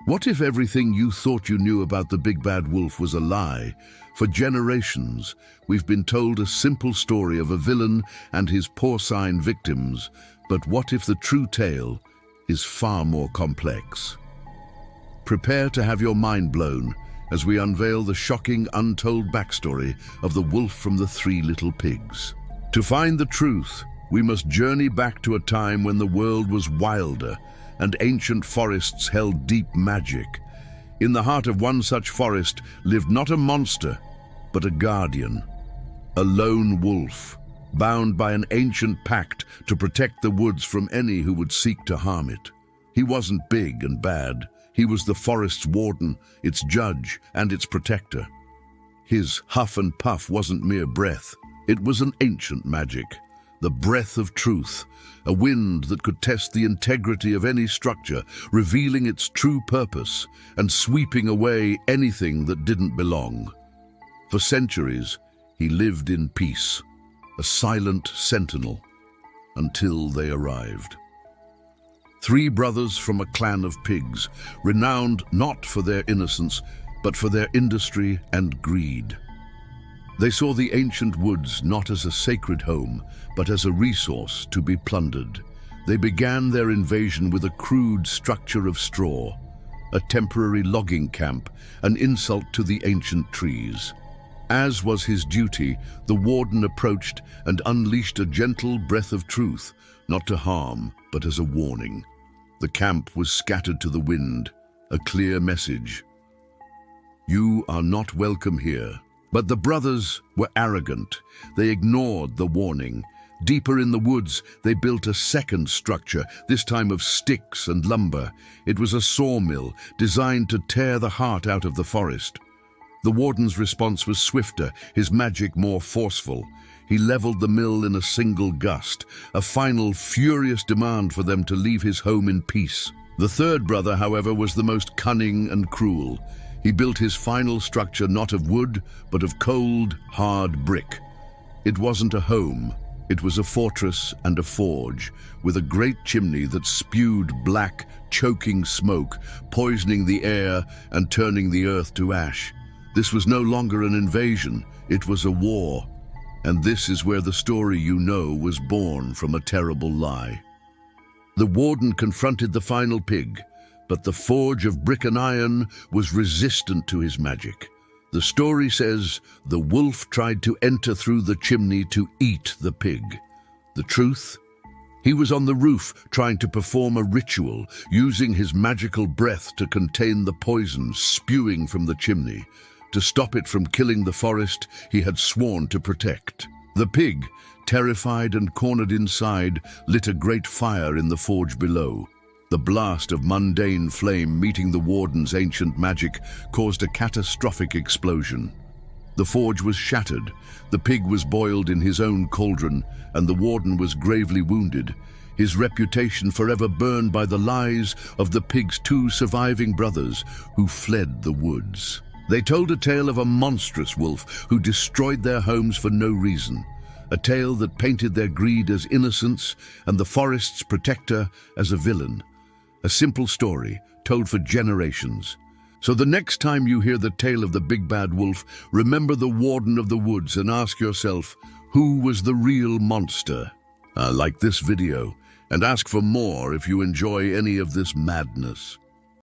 What if everything you thought you knew about the big bad wolf was a lie? For generations, we've been told a simple story of a villain and his porcine victims, but what if the true tale is far more complex? Prepare to have your mind blown as we unveil the shocking, untold backstory of the wolf from the Three Little Pigs. To find the truth, we must journey back to a time when the world was wilder and ancient forests held deep magic. In the heart of one such forest lived not a monster, but a guardian, a lone wolf, bound by an ancient pact to protect the woods from any who would seek to harm it. He wasn't big and bad. He was the forest's warden, its judge, and its protector. His huff and puff wasn't mere breath. It was an ancient magic, the breath of truth, a wind that could test the integrity of any structure, revealing its true purpose and sweeping away anything that didn't belong. For centuries, he lived in peace, a silent sentinel, until they arrived. Three brothers from a clan of pigs, renowned not for their innocence, but for their industry and greed. They saw the ancient woods not as a sacred home, but as a resource to be plundered. They began their invasion with a crude structure of straw, a temporary logging camp, an insult to the ancient trees. As was his duty, the warden approached and unleashed a gentle breath of truth, not to harm, but as a warning. The camp was scattered to the wind, a clear message. You are not welcome here. But the brothers were arrogant. They ignored the warning. Deeper in the woods, they built a second structure, this time of sticks and lumber. It was a sawmill designed to tear the heart out of the forest. The warden's response was swifter, his magic more forceful. He leveled the mill in a single gust, a final furious demand for them to leave his home in peace. The third brother, however, was the most cunning and cruel. He built his final structure not of wood, but of cold, hard brick. It wasn't a home. It was a fortress and a forge, with a great chimney that spewed black, choking smoke, poisoning the air and turning the earth to ash. This was no longer an invasion, it was a war. And this is where the story you know was born from a terrible lie. The warden confronted the final pig, but the forge of brick and iron was resistant to his magic. The story says the wolf tried to enter through the chimney to eat the pig. The truth? He was on the roof trying to perform a ritual, using his magical breath to contain the poison spewing from the chimney. To stop it from killing the forest he had sworn to protect. The pig, terrified and cornered inside, lit a great fire in the forge below. The blast of mundane flame meeting the warden's ancient magic caused a catastrophic explosion. The forge was shattered, the pig was boiled in his own cauldron, and the warden was gravely wounded, his reputation forever burned by the lies of the pig's two surviving brothers who fled the woods. They told a tale of a monstrous wolf who destroyed their homes for no reason, a tale that painted their greed as innocence and the forest's protector as a villain. A simple story, told for generations. So the next time you hear the tale of the big bad wolf, remember the warden of the woods and ask yourself, who was the real monster? Like this video, and ask for more if you enjoy any of this madness.